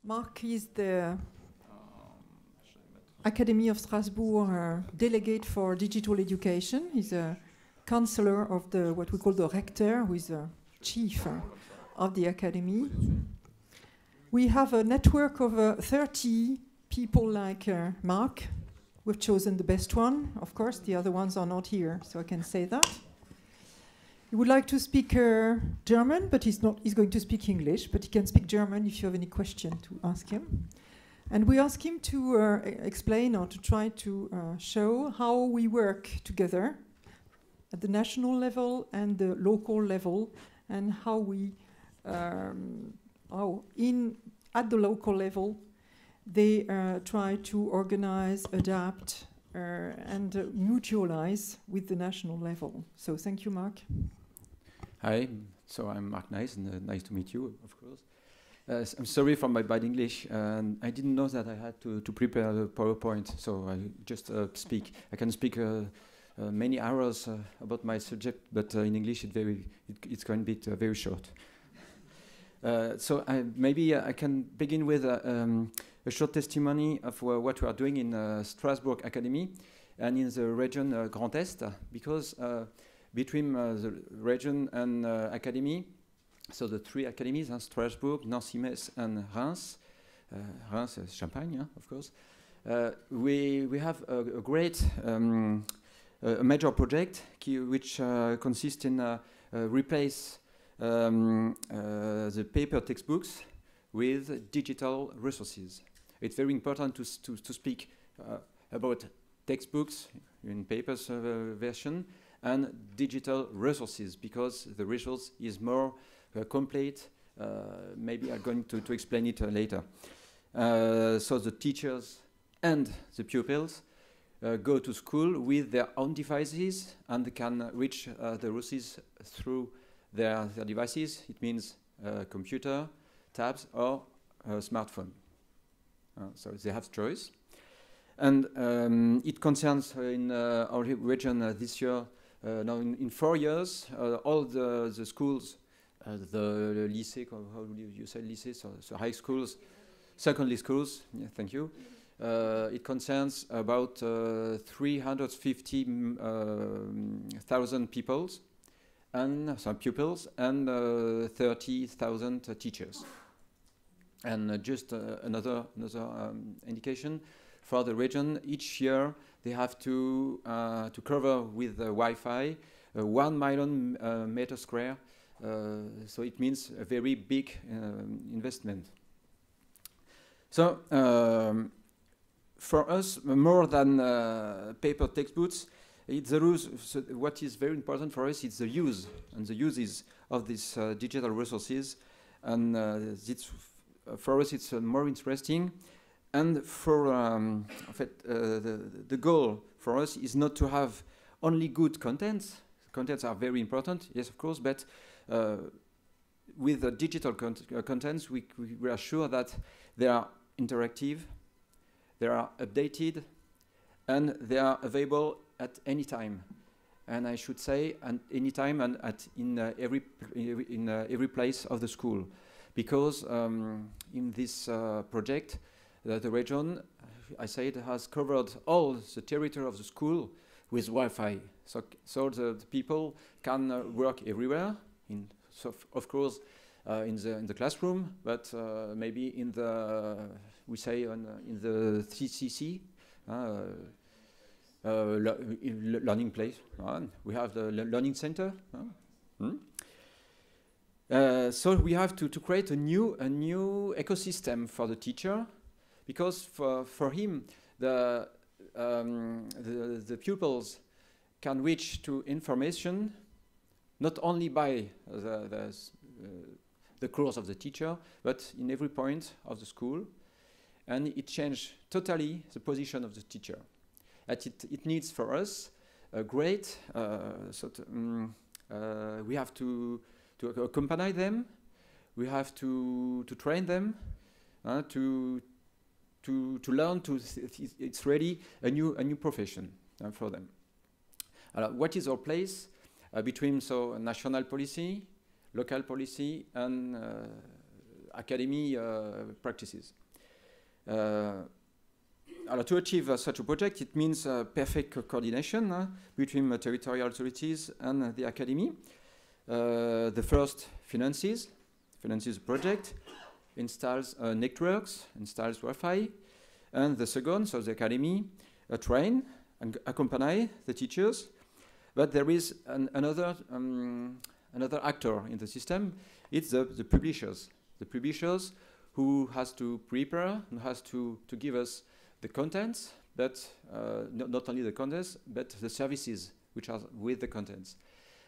Marc is the Academy of Strasbourg delegate for digital education. He's a counselor of the what we call the rector, who is the chief of the academy. We have a network of 30 people like Marc. We've chosen the best one. Of course, the other ones are not here, so I can say that. He would like to speak German, but he's going to speak English, but he can speak German if you have any question to ask him. And we ask him to explain or to try to show how we work together at the national level and the local level, and how we, at the local level, they try to organize, adapt, and mutualize with the national level. So thank you, Marc. Hi, so I'm Marc Neiss, and nice to meet you, of course. I'm sorry for my bad English, and I didn't know that I had to prepare the PowerPoint, so I just speak. I can speak many hours about my subject, but in English it's going to be very short. So maybe I can begin with a short testimony of what we are doing in Strasbourg Academy and in the region Grand Est, because between the region and Academy, so the three academies, Strasbourg, Nancy-Metz, and Reims. Reims is Champagne, yeah, of course. We have a great a major project which consists in replace the paper textbooks with digital resources. It's very important to speak about textbooks in paper version and digital resources, because the resource is more complete. Maybe I'm going to explain it later. So the teachers and the pupils go to school with their own devices and can reach the resources through their devices. It means computer, tabs, or smartphone. So they have choice. And it concerns in our region this year, now in 4 years, all the schools, the lycée, how do you say lycée? So high schools, secondary schools, yeah, thank you. It concerns about 350,000 people and some pupils and 30,000 teachers. And just another indication for the region, each year they have to cover with Wi-Fi 1 million meter square. So it means a very big investment. So for us, more than paper textbooks, it's the rules. So what is very important for us is the use and the uses of these digital resources, and for us it's more interesting. And for in fact, the goal for us is not to have only good contents. Contents are very important, yes, of course, but with the digital contents, we are sure that they are interactive, they are updated, and they are available at any time. And I should say, at any time and in every place of the school, because in this project, the region, I said, has covered all the territory of the school with Wi-Fi. So the people can work everywhere. Of course, in the classroom, but maybe in the in the CCC, learning place. We have the learning center. So we have to create a new ecosystem for the teacher, because for him the pupils can reach to information not only by the course of the teacher, but in every point of the school, and it changed totally the position of the teacher. It needs for us a great we have to accompany them, we have to train them, to learn it's really a new profession for them. What is our place between national policy, local policy, and academy practices. To achieve such a project, it means perfect coordination between territorial authorities and the academy. The first finances the project, installs networks, installs Wi-Fi, and the second, so the academy, train and accompany the teachers. But there is another actor in the system. It's the publishers. The publishers who has to prepare and has to give us the contents, but not only the contents, but the services which are with the contents.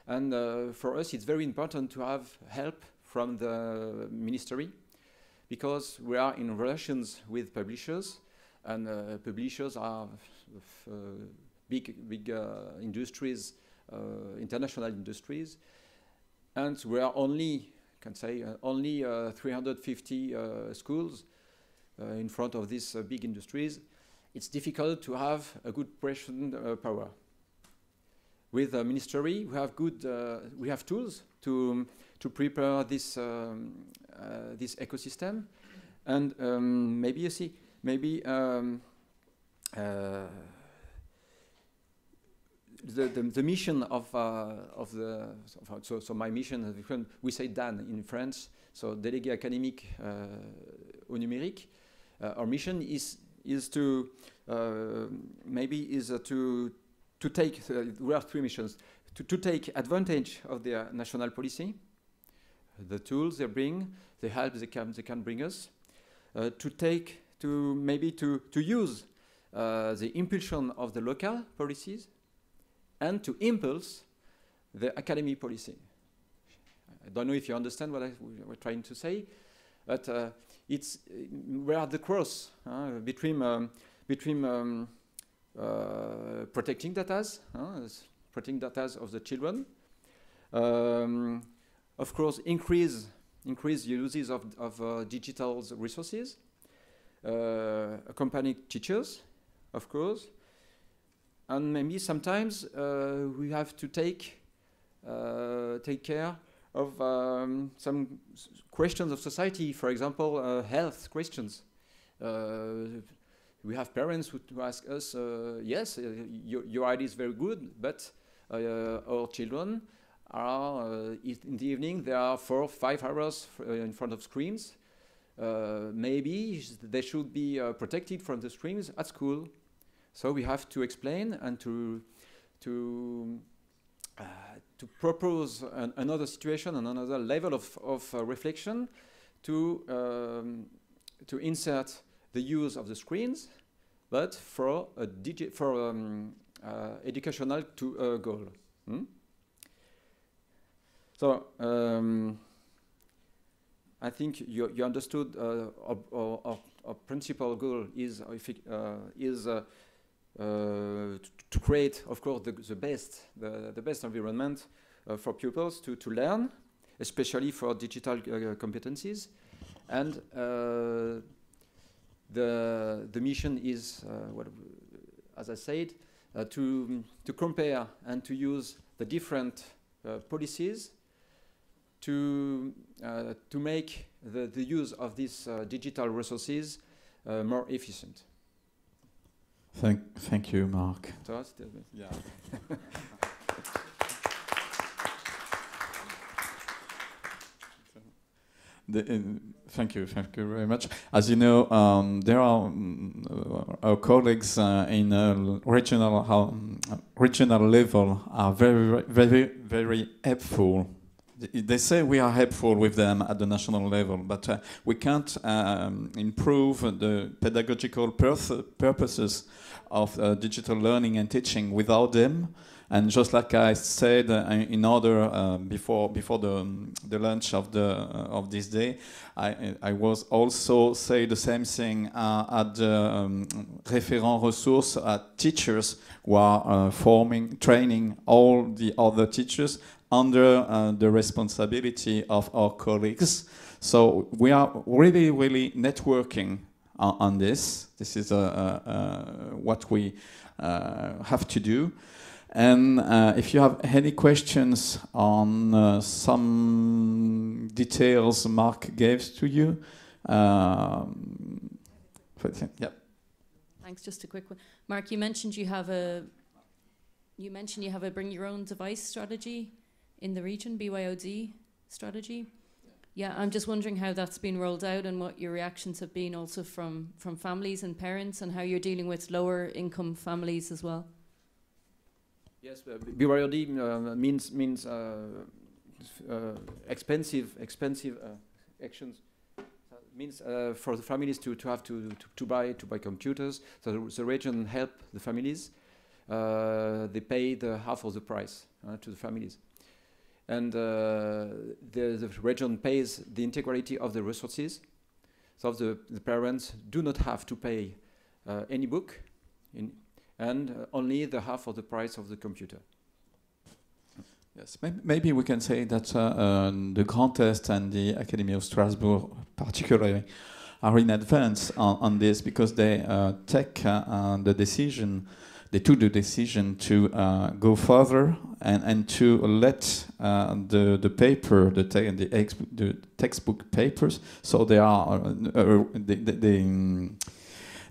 And for us, it's very important to have help from the ministry, because we are in relations with publishers, and publishers are big industries, international industries, and we are only 350 schools in front of these big industries. It's difficult to have a good pressure power. With the ministry, we have tools to prepare this ecosystem, and maybe the mission of my mission, we say DAN in France, so Délégué académique au numérique. Our mission is to take. We have three missions: to take advantage of their national policy, the tools they bring, the help they can bring us, to use the impulsion of the local policies, and to impulse the academy policy. I don't know if you understand what we're trying to say, but we are at the cross between protecting data of the children, of course, increase uses of digital resources, accompany teachers, of course, and maybe sometimes we have to take care of some questions of society, for example, health questions. We have parents who ask us, yes, your idea is very good, but our children are, in the evening, there are 4 or 5 hours in front of screens. Maybe they should be protected from the screens at school. So we have to explain and to propose another situation and another level of reflection to insert the use of the screens, but for educational goal. So I think you understood our principal goal is to create, of course, the best environment for pupils to learn, especially for digital competencies, and the mission is, as I said, to compare and to use the different policies to make the use of these digital resources more efficient. Thank you, Marc. Yeah. Thank you very much. As you know, there are our colleagues in regional level are very helpful. They say we are helpful with them at the national level, but we can't improve the pedagogical purposes of digital learning and teaching without them. And just like I said in order before the lunch of this day, I was also say the same thing at the référent ressources at teachers who are training all the other teachers under the responsibility of our colleagues. So we are really networking on this. This is what we have to do. And if you have any questions on some details Marc gave to you, yeah. Thanks. Just a quick one, Marc. You mentioned you have a bring your own device strategy in the region, BYOD strategy. Yeah, I'm just wondering how that's been rolled out and what your reactions have been also from families and parents, and how you're dealing with lower income families as well. Yes, BYOD means expensive actions. Means for the families to have to buy computers. So the region help the families. They pay the half of the price to the families. And the region pays the integrity of the resources, so the parents do not have to pay any book, and only the half of the price of the computer. Yes, maybe we can say that the contest and the Academy of Strasbourg particularly are in advance on this, because they took the decision to go further and to let the paper, the textbook papers. So they are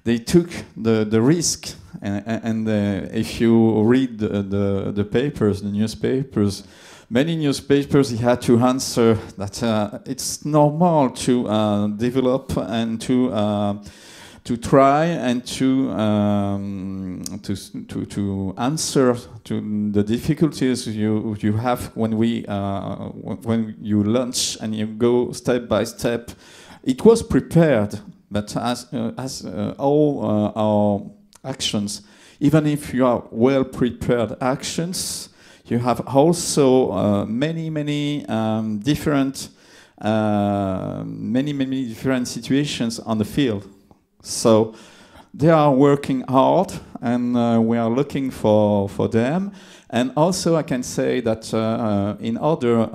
they took the risk, and if you read the papers, the newspapers, many newspapers had to answer that it's normal to develop and to try and to answer to the difficulties you have when you launch and you go step by step. It was prepared, but as all our actions, even if you are well prepared actions, you have also many different situations on the field. So they are working hard, and we are looking for them. And also I can say that in other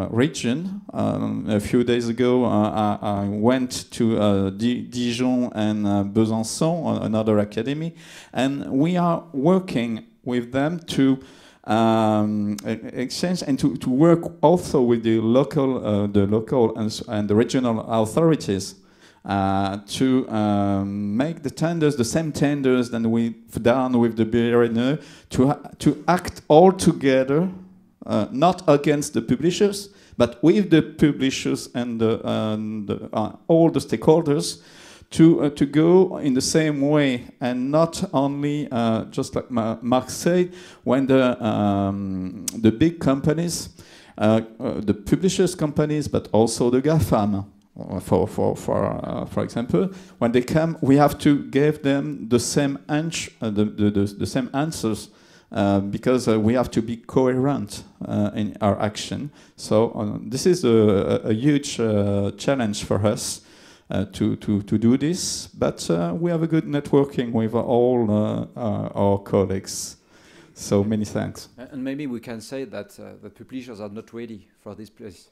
region, a few days ago I went to Dijon and Besançon, another academy, and we are working with them to exchange and to work also with the local and the regional authorities. To make the tenders the same tenders than we've done with the BRNE, to act all together, not against the publishers, but with the publishers and all the stakeholders, to go in the same way, and not only just like Marc said, when the big companies, the publishers companies, but also the GAFAM. For example, when they come, we have to give them the same the same answers, because we have to be coherent in our action. So this is a huge challenge for us to do this. But we have a good networking with all our colleagues. So many thanks. And maybe we can say that the publishers are not ready for this place.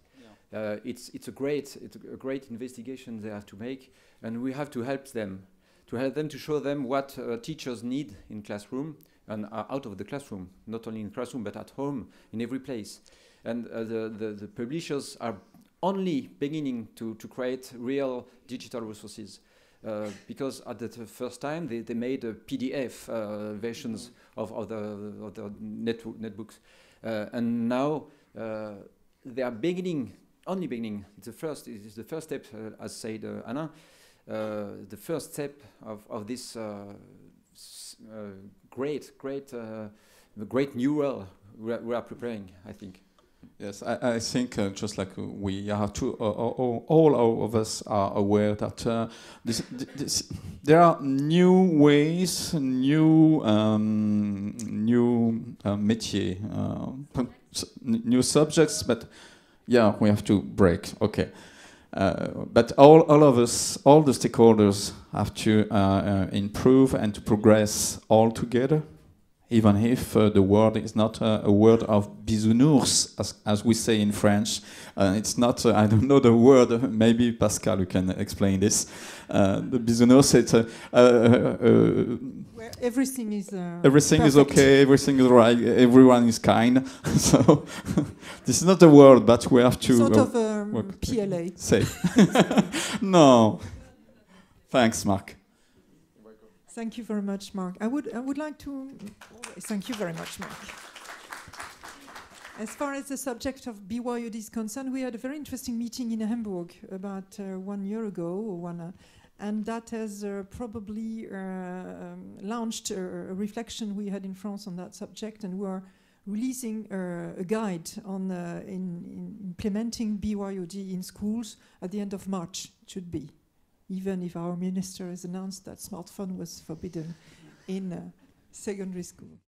It's a great investigation they have to make, and we have to help them to show them what teachers need in classroom and out of the classroom, not only in classroom but at home, in every place. And the publishers are only beginning to create real digital resources, because at the first time they made PDF versions of the netbooks, and now they are only beginning. It is the first step, as said Anna, the first step of this great new world we are preparing, I think. Yes, I think just like we have to, all of us are aware that there are new ways, new métiers, new subjects, but yeah, we have to break. Okay, but all of us, all the stakeholders, have to improve and to progress all together. even if the word is not a word of bisounours, as we say in French. It's not, I don't know the word, maybe Pascal, you can explain this. The bisounours, it's where everything is everything is perfect. okay, everything is right, everyone is kind. So this is not a word, but we have to sort of PLA. say. No. Thanks, Marc. Thank you very much, Marc. I would like to thank you very much, Marc. As far as the subject of BYOD is concerned, we had a very interesting meeting in Hamburg about 1 year ago, and that has probably launched a reflection we had in France on that subject, and we are releasing a guide on in implementing BYOD in schools at the end of March, it should be, even if our minister has announced that smartphone was forbidden in secondary school.